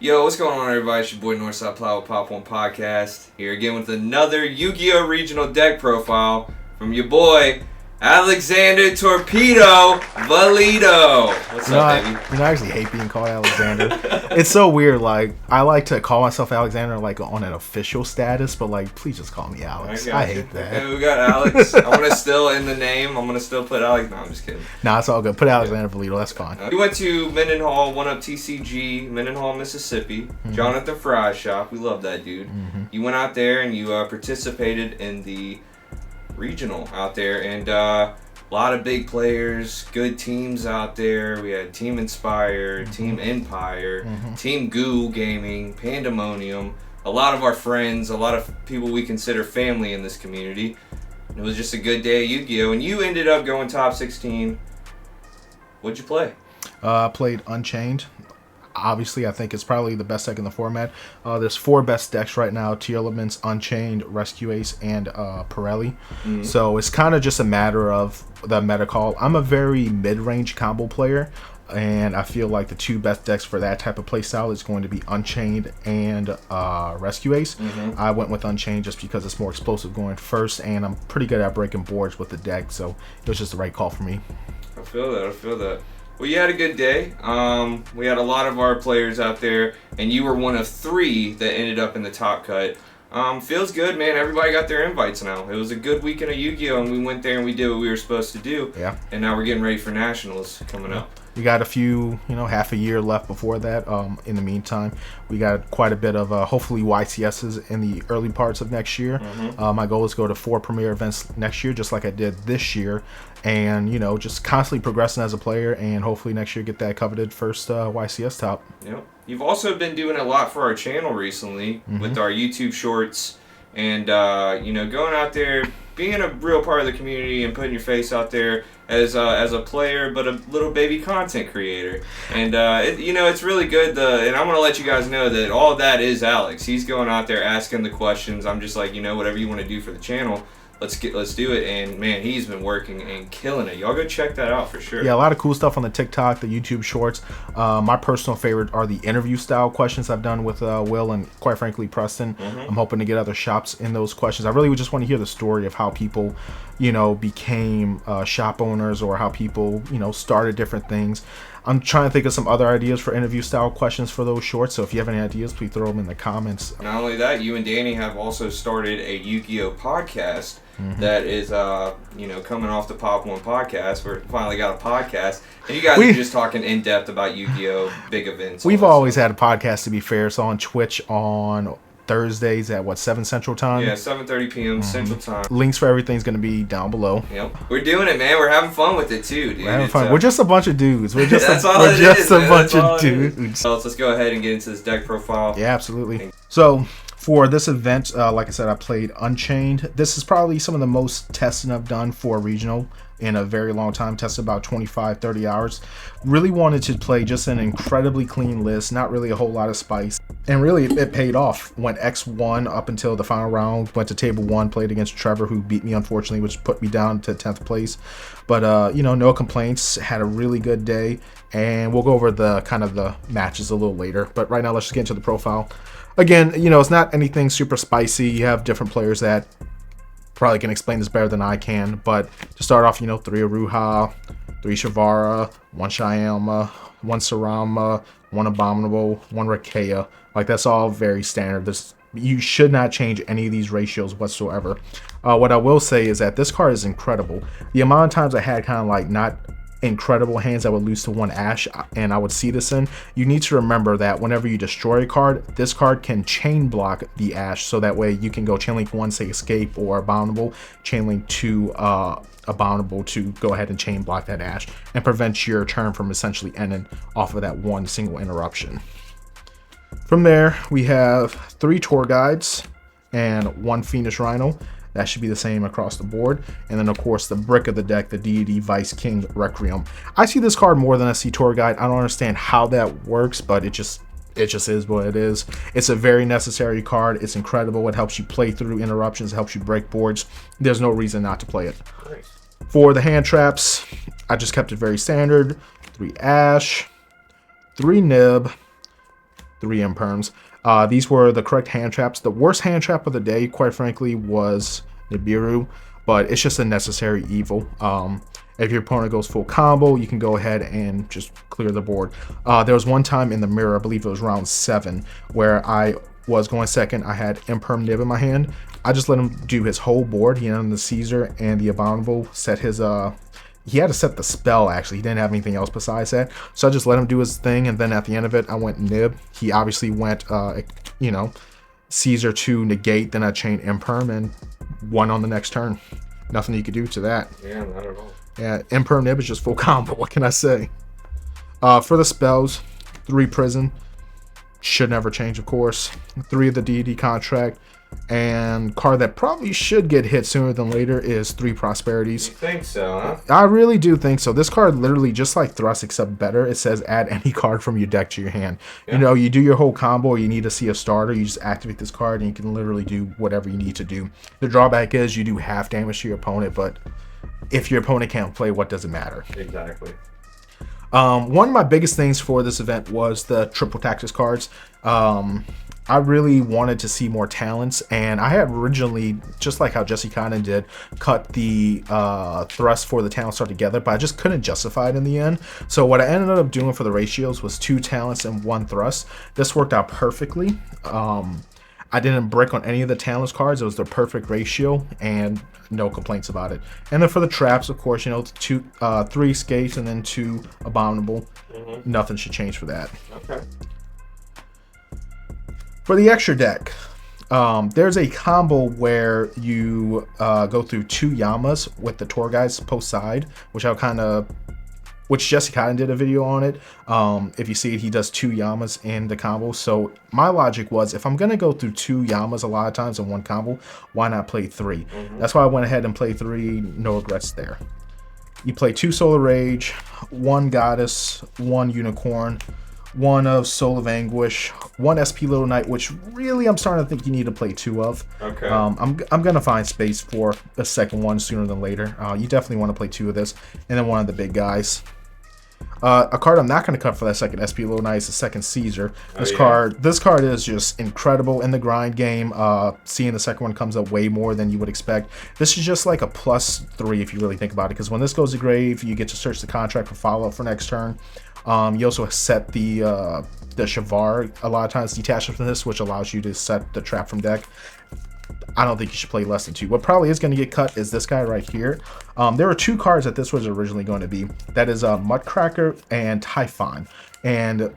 Yo, what's going on, everybody? It's your boy Northside Plow with Pop One Podcast. Here again with another Yu-Gi-Oh! Regional deck profile from your boy, Alexander Torpedo Valido. What's up, baby? I actually hate being called Alexander. It's so weird. Like, I like to call myself Alexander like on an official status, but like, please just call me Alex. I hate that. Okay, we got Alex. I'm gonna still in the name. I'm gonna still put Alex. No, I'm just kidding. Nah, it's all good. Put Alexander Valido. That's fine. We went to Mendenhall, one up TCG, Mendenhall, Mississippi. Mm-hmm. Jonathan Fry's shop. We love that dude. Mm-hmm. You went out there and you participated in the regional out there, and a lot of big players, good teams out there. We had Team Inspire, Team Empire, Team Goo Gaming, Pandemonium, a lot of our friends, a lot of people we consider family in this community. It was just a good day of Yu-Gi-Oh! And you ended up going top 16. What'd you play? I played Unchained. Obviously, I think it's probably the best deck in the format. There's 4 best decks right now: Tier Elements, Unchained, Rescue Ace, and Pirelli. Mm-hmm. So it's kind of just a matter of the meta call. I'm a very mid-range combo player, and I feel like the 2 best decks for that type of playstyle is going to be Unchained and Rescue Ace. Mm-hmm. I went with Unchained just because it's more explosive going first, and I'm pretty good at breaking boards with the deck, so it was just the right call for me. I feel that. Well, you had a good day. We had a lot of our players out there, and you were one of 3 that ended up in the top cut. Feels good, man. Everybody got their invites now. It was a good weekend of Yu-Gi-Oh! And we went there and we did what we were supposed to do. Yeah. And now we're getting ready for Nationals coming up. We got a few, half a year left before that. In the meantime, we got quite a bit of hopefully YCSs in the early parts of next year. Mm-hmm. My goal is to go to 4 premier events next year, just like I did this year. And, just constantly progressing as a player, and hopefully next year get that coveted first YCS top. Yep. You've also been doing a lot for our channel recently with our YouTube shorts and, going out there, being a real part of the community and putting your face out there as a player, but a little baby content creator. And, it's really good. And I'm going to let you guys know that all of that is Alex. He's going out there asking the questions. I'm just like, whatever you want to do for the channel, let's do it. And man, he's been working and killing it. Y'all go check that out for sure. Yeah, a lot of cool stuff on the TikTok, the YouTube shorts. My personal favorite are the interview style questions I've done with Will and quite frankly Preston. I'm hoping to get other shops in those questions. I really would just want to hear the story of how people became shop owners, or how people started different things. I'm trying to think of some other ideas for interview style questions for those shorts, so if you have any ideas, please throw them in the comments. Not only that, you and Danny have also started a Yu-Gi-Oh! Podcast that is, coming off the Pop One Podcast. We finally got a podcast, and you guys are just talking in depth about Yu-Gi-Oh! Big events. We've always had a podcast, to be fair. It's on Twitch on Thursdays at 7 Central Time? Yeah, 7:30 p.m. Central Time. Links for everything's going to be down below. Yep. We're doing it, man. We're having fun with it too, dude. We're having fun. We're just a bunch of dudes. We're just a bunch of dudes. So let's go ahead and get into this deck profile. Yeah, absolutely. So for this event, like I said, I played Unchained. This is probably some of the most testing I've done for a regional in a very long time. Tested about 25-30 hours. Really wanted to play just an incredibly clean list, not really a whole lot of spice, and really it paid off. Went X1 up until the final round, went to table 1, played against Trevor, who beat me unfortunately, which put me down to 10th place, but no complaints. Had a really good day, and we'll go over the matches a little later, but right now let's just get into the profile. Again, it's not anything super spicy. You have different players that probably can explain this better than I can, but to start off, 3 Aruha, 3 Shavara, 1 Shyama, 1 Sarama, 1 Abominable, 1 Rakea. Like, that's all very standard. You should not change any of these ratios whatsoever. What I will say is that this card is incredible. The amount of times I had kind of like not incredible hands that would lose to 1 Ash, and I would see this in, you need to remember that whenever you destroy a card, this card can chain block the Ash, so that way you can go chain link 1, say Escape, or Abominable, chain link 2 Abominable to go ahead and chain block that Ash and prevent your turn from essentially ending off of that one single interruption. From there, we have 3 Tour Guides and 1 Phoenix Rhino. That should be the same across the board. And then, of course, the brick of the deck, the Deity Vice King Requiem. I see this card more than I see Tour Guide. I don't understand how that works, but it just is what it is. It's a very necessary card. It's incredible. It helps you play through interruptions. It helps you break boards. There's no reason not to play it. Nice. For the hand traps, I just kept it very standard. 3 Ash, 3 Nib, 3 imperms. These were the correct hand traps. The worst hand trap of the day, quite frankly, was Nibiru, but it's just a necessary evil. If your opponent goes full combo, you can go ahead and just clear the board. There was one time in the mirror, I believe it was round 7, where I was going second. I had Imperm Nib in my hand. I just let him do his whole board. He ended the Caesar and the Abominable, set his he had to set the spell, actually. He didn't have anything else besides that. So I just let him do his thing, and then at the end of it, I went Nib. He obviously went, Caesar to negate, then I chained Imperm and won on the next turn. Nothing you could do to that. Yeah, not at all. Yeah, Imperm Nib is just full combo. What can I say? For the spells, 3 Prison. Should never change, of course. 3 of the deity contract. And card that probably should get hit sooner than later is 3 Prosperities. You think so, huh? I really do think so. This card literally just like Thrust, except better. It says add any card from your deck to your hand. Yeah. You know, you do your whole combo, or you need to see a starter, you just activate this card and you can literally do whatever you need to do. The drawback is you do half damage to your opponent, but if your opponent can't play, what does it matter? Exactly. One of my biggest things for this event was the triple tactics cards. I really wanted to see more talents, and I had originally, just like how Jesse Cotton did, cut the thrust for the talents together, but I just couldn't justify it in the end. So what I ended up doing for the ratios was 2 talents and 1 thrust. This worked out perfectly. I didn't brick on any of the talents cards. It was the perfect ratio, and no complaints about it. And then for the traps, of course, 3 skates and then 2 abominable. Nothing should change for that. Okay. For the extra deck, there's a combo where you go through 2 Yamas with the tour guides post side, which Jesse Cotton did a video on it. If you see it, he does 2 Yamas in the combo. So my logic was, if I'm going to go through 2 Yamas a lot of times in one combo, why not play 3? That's why I went ahead and played 3. No regrets there. You play 2 Solar Rage, 1 Goddess, 1 Unicorn, 1 of Soul of Anguish, 1 SP Little Knight, which really I'm starting to think you need to play 2 of. Okay. I'm gonna find space for a second one sooner than later. You definitely want to play 2 of this, and then 1 of the big guys. A card I'm not going to cut for that second SP Little Knight is the second Caesar. This card is just incredible in the grind game. Seeing the second one comes up way more than you would expect. This is just like a +3 if you really think about it, because when this goes to grave, you get to search the contract for follow-up for next turn. You also set the Shavar a lot of times detached from this, which allows you to set the trap from deck. I don't think you should play less than 2. What probably is going to get cut is this guy right here. There were 2 cards that this was originally going to be. That is Mudcracker and Typhon. And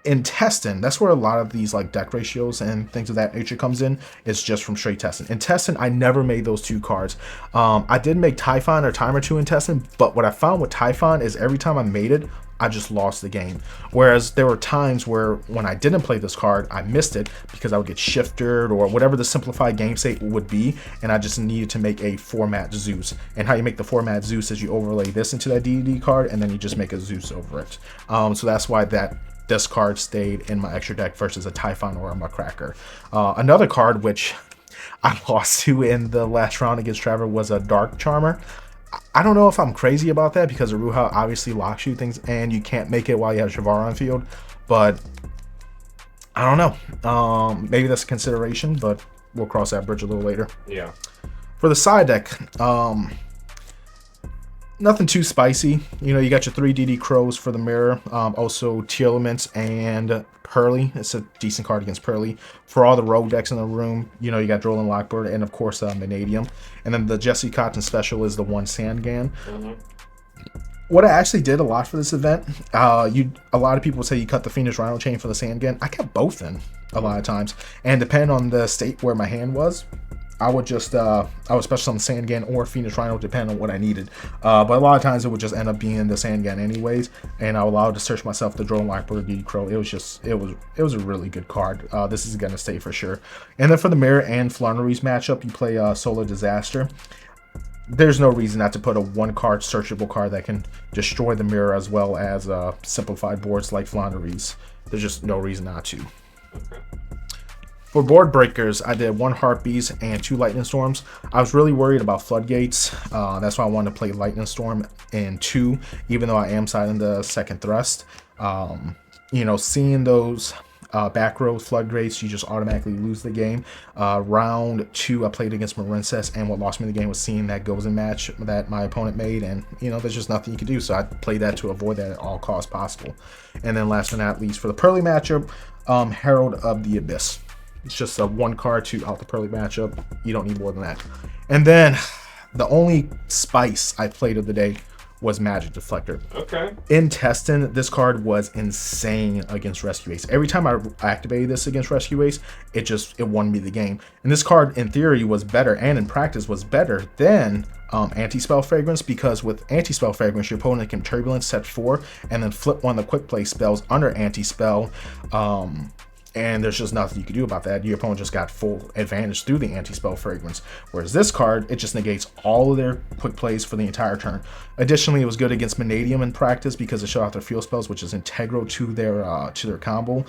in testing, that's where a lot of these like deck ratios and things of that nature comes in. It's just from straight testing. In testing, I never made those 2 cards. I did make Typhon or Time or 2 in testing, but what I found with Typhon is every time I made it, I just lost the game. Whereas there were times where when I didn't play this card, I missed it because I would get shifted or whatever the simplified game state would be, and I just needed to make a format Zeus. And how you make the format Zeus is you overlay this into that DD card, and then you just make a Zeus over it. So that's why this card stayed in my extra deck versus a Typhon or a Muckracker. Another card which I lost to in the last round against Trevor was a Dark Charmer. I don't know if I'm crazy about that because Aruha obviously locks you things and you can't make it while you have Shavar on field, but I don't know. Maybe that's a consideration, but we'll cross that bridge a little later. Yeah. For the side deck, nothing too spicy. You got your 3 DD Crows for the mirror, also Tearlaments and Pearly. It's a decent card against Pearly. For all the rogue decks in the room, you got Droll and Lockbird, and of course Vanadium. And then the Jesse Cotton special is the 1 Sandgan. What I actually did a lot for this event, a lot of people say you cut the Phoenix Rhino chain for the Sandgan. I kept both in a lot of times, and depending on the state where my hand was, I would special on the Sandgan or Phoenix Rhino, depending on what I needed. But a lot of times it would just end up being the Sandgan anyways, and I was allowed to search myself the Drone Lockbird DD Crow. It was a really good card. This is gonna stay for sure. And then for the Mirror and Flannery's matchup, you play Solar Disaster. There's no reason not to put a 1-card searchable card that can destroy the Mirror as well as simplified boards like Flannery's. There's just no reason not to. Okay. For board breakers, I did 1 Harpies and 2 Lightning Storms. I was really worried about Floodgates. That's why I wanted to play Lightning Storm in 2, even though I am siding the second thrust. Seeing those back row floodgates, you just automatically lose the game. Round 2, I played against Marincess, and what lost me the game was seeing that Gozen match that my opponent made, and there's just nothing you can do. So I played that to avoid that at all costs possible. And then last but not least, for the Pearly matchup, Herald of the Abyss. It's just a 1 card to out the Pearly matchup. You don't need more than that. And then the only spice I played of the day was Magic Deflector. Okay. In testing, this card was insane against Rescue Ace. Every time I activated this against Rescue Ace, it won me the game. And this card, in theory, was better, and in practice was better than Anti-Spell Fragrance, because with Anti-Spell Fragrance, your opponent can Turbulence set 4 and then flip one of the quick play spells under Anti-Spell. And there's just nothing you can do about that. Your opponent just got full advantage through the Anti-Spell Fragrance. Whereas this card, it just negates all of their quick plays for the entire turn. Additionally, it was good against Vanadium in practice because it shut out their field spells, which is integral to their combo.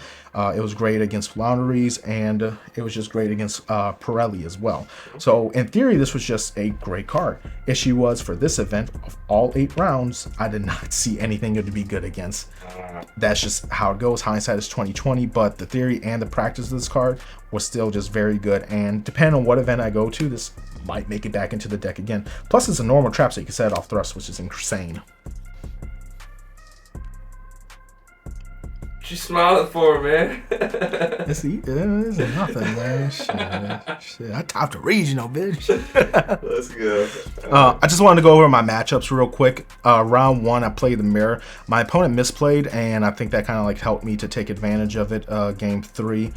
It was great against Flounderies, and it was just great against Pirelli as well. So in theory, this was just a great card. Issue was, for this event, of all 8 rounds, I did not see anything to be good against. That's just how it goes. Hindsight is 20/20, but the theory and the practice of this card was still just very good, and depending on what event I go to, this might make it back into the deck again. Plus, it's a normal trap, so you can set it off thrust, which is insane. What you smiling for, man? This is nothing, man. Shit. I topped the regional, bitch. Let's go. I just wanted to go over my matchups real quick. Round 1, I played the mirror. My opponent misplayed, and I think that kind of like helped me to take advantage of it. Game 3,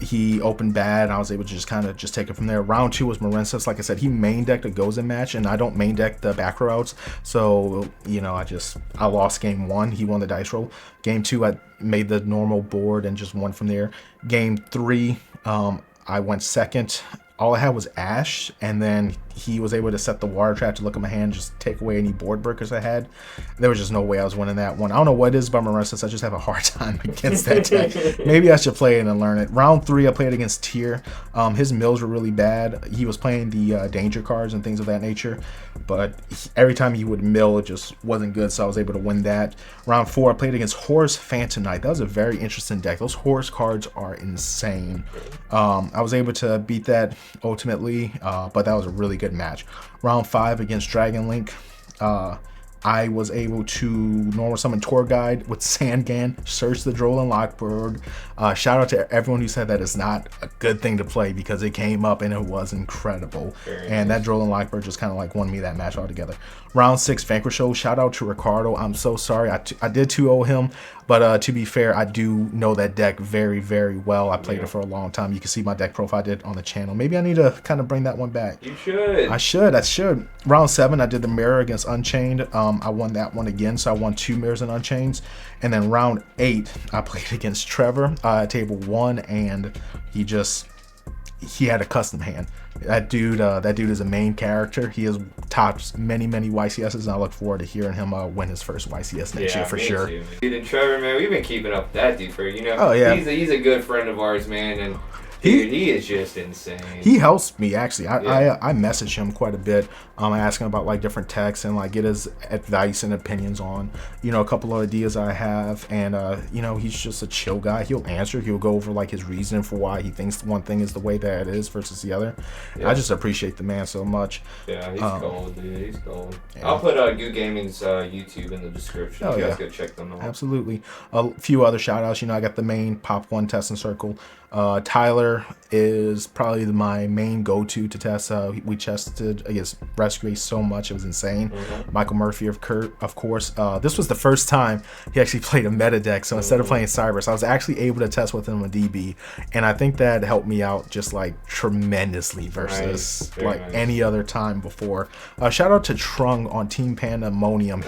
he opened bad. I was able to just take it from there. Round 2 was Marincess. Like I said, he main decked a Gozen match, and I don't main deck the back routes. So, I lost game 1. He won the dice roll. Game 2, I made the normal board and just won from there. Game 3, I went second. All I had was Ash, and then he was able to set the water trap to look at my hand, just take away any board breakers I had. There was just no way I was winning that one. I don't know what it is about Marincess. I just have a hard time against that deck. Maybe I should play it and learn it. Round 3, I played against Tyr. His mills were really bad. He was playing the danger cards and things of that nature, but every time he would mill, it just wasn't good, so I was able to win that. Round 4, I played against Horus Phantom Knight. That was a very interesting deck. Those Horus cards are insane. I was able to beat that ultimately, but that was a really good match. Round 5 against Dragon Link, I was able to normal summon Tour Guide with Sandgan, search the Droll Lockberg. Shout out to everyone who said that it's not a good thing to play, because it came up and it was incredible. And that Droll Lockberg just kind of like won me that match altogether. Round 6, Vanquish Show. Shout out to Ricardo. I'm so sorry. I did 2-0 him, but to be fair, I do know that deck very, very well. I played it for a long time. You can see my deck profile I did on the channel. Maybe I need to kind of bring that one back. You should. I should. Round 7, I did the mirror against Unchained. I won that one again, so I won 2 mirrors and Unchained. And then round 8, I played against Trevor at table 1, and he had a custom hand. That dude is a main character. He has topped many YCSs, and I look forward to hearing him win his first YCS next year for sure. Dude, and Trevor, man, we've been keeping up with that dude for Oh yeah, he's a good friend of ours, man, and dude, he is just insane. He helps me actually. I message him quite a bit. I ask him about like different texts and like get his advice and opinions on a couple of ideas I have, and he's just a chill guy. He'll answer. He'll go over like his reason for why he thinks one thing is the way that it is versus the other. I just appreciate the man so much. Yeah, he's cold, dude. He's cold. Yeah. I'll put Goo Gaming's YouTube in the description. You guys go check them out. Absolutely. A few other shout outs. I got the main Pop 1 testing circle. Tyler is probably my main go-to to test. We tested against Rescue Ace so much, it was insane. Michael Murphy, of course. This was the first time he actually played a meta deck, so instead of playing Cyrus, I was actually able to test with him a DB, and I think that helped me out just like tremendously versus any other time before. Shout out to Trung on Team Pandemonium.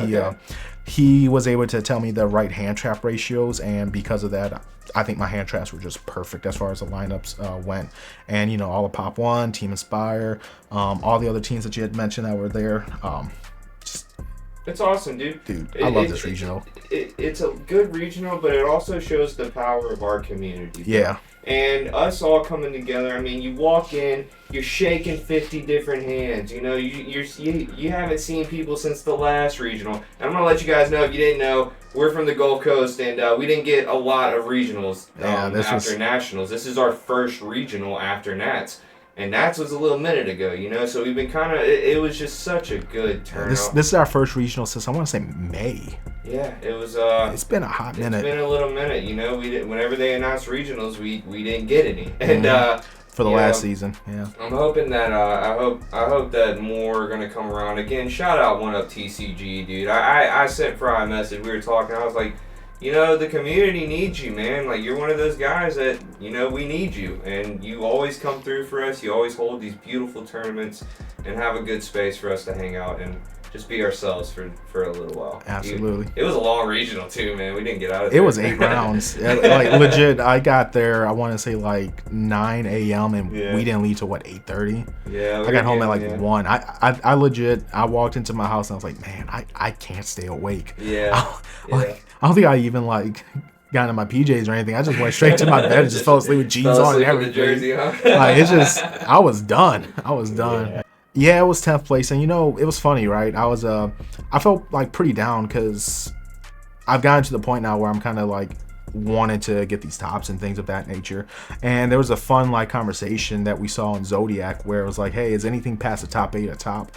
He was able to tell me the right hand trap ratios, and because of that, I think my hand traps were just perfect as far as the lineups went. And all of Pop 1, Team Inspire, all the other teams that you had mentioned that were there, just It's awesome, dude. Dude, I love this regional. It's a good regional, but it also shows the power of our community. Yeah. And us all coming together. I mean, you walk in, you're shaking 50 different hands. You know, you haven't seen people since the last regional. And I'm gonna let you guys know, if you didn't know, we're from the Gulf Coast, and we didn't get a lot of regionals after nationals. This is our first regional after Nats. And Nats was a little minute ago, you know, so we've been kind of, it was just such a good turnout. This is our first regional since, I want to say, May. Yeah, it was. It's been a hot minute. It's been a little minute, you know. We didn't, whenever they announced regionals, we didn't get any, and for the last season, yeah. I'm hoping that I hope that more are gonna come around again. Shout out One Up TCG, dude. I sent Fry a message. We were talking. I was like, you know, the community needs you, man. Like, you're one of those guys that, you know, we need you, and you always come through for us. You always hold these beautiful tournaments and have a good space for us to hang out and just be ourselves for a little while. Absolutely. It was a long regional too, man. We didn't get out of there. It was 8 rounds. Like, legit, I got there, I want to say, like 9 a.m. and we didn't leave till, what, 8:30? Yeah. I got home at like 1. I legit, I walked into my house and I was like, man, I can't stay awake. Yeah. I don't think I even, like, got into my PJs or anything. I just went straight to my bed and just fell asleep with jeans on and everything. The jersey, huh? Like, it's just, I was done. Yeah, it was 10th place, and you know, it was funny, right? I felt like pretty down because I've gotten to the point now where I'm kind of like wanted to get these tops and things of that nature. And there was a fun like conversation that we saw in Zodiac where it was like, hey, is anything past the top 8 a top?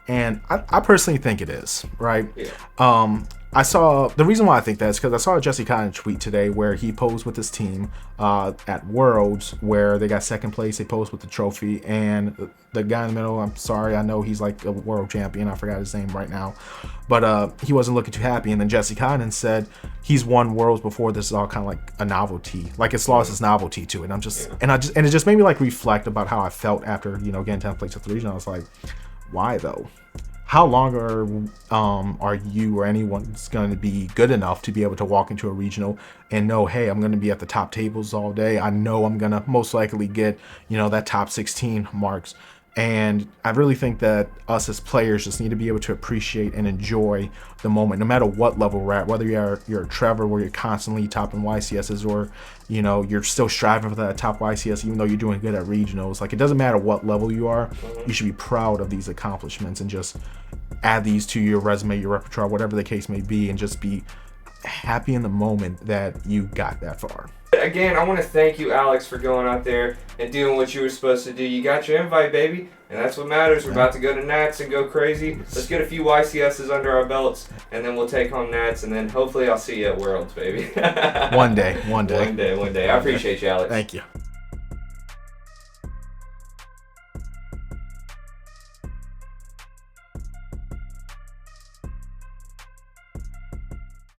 And I personally think it is, right? Yeah. I saw, the reason why I think that is because I saw a Jesse Cotton tweet today where he posed with his team at Worlds where they got 2nd place. They posed with the trophy, and the guy in the middle, I'm sorry, I know he's like a world champion. I forgot his name right now, but he wasn't looking too happy. And then Jesse Cotton said he's won Worlds before. This is all kind of like a novelty, like it's lost its novelty to it. And it just made me like reflect about how I felt after, you know, getting 10th place at the region. I was like, why though? How long are you or anyone's going to be good enough to be able to walk into a regional and know, hey, I'm going to be at the top tables all day. I know I'm going to most likely get, you know, that top 16 marks. And I really think that us as players just need to be able to appreciate and enjoy the moment, no matter what level we're at, whether you're a Trevor where you're constantly topping YCSs or, you know, you're still striving for that top YCS, even though you're doing good at regionals. Like, it doesn't matter what level you are, you should be proud of these accomplishments and just add these to your resume, your repertoire, whatever the case may be, and just be happy in the moment that you got that far. Again, I want to thank you, Alex, for going out there and doing what you were supposed to do. You got your invite, baby, and that's what matters. We're about to go to Nats and go crazy. Let's get a few YCSs under our belts, and then we'll take home Nats, and then hopefully I'll see you at Worlds, baby. One day. One day. I appreciate you, Alex. Thank you.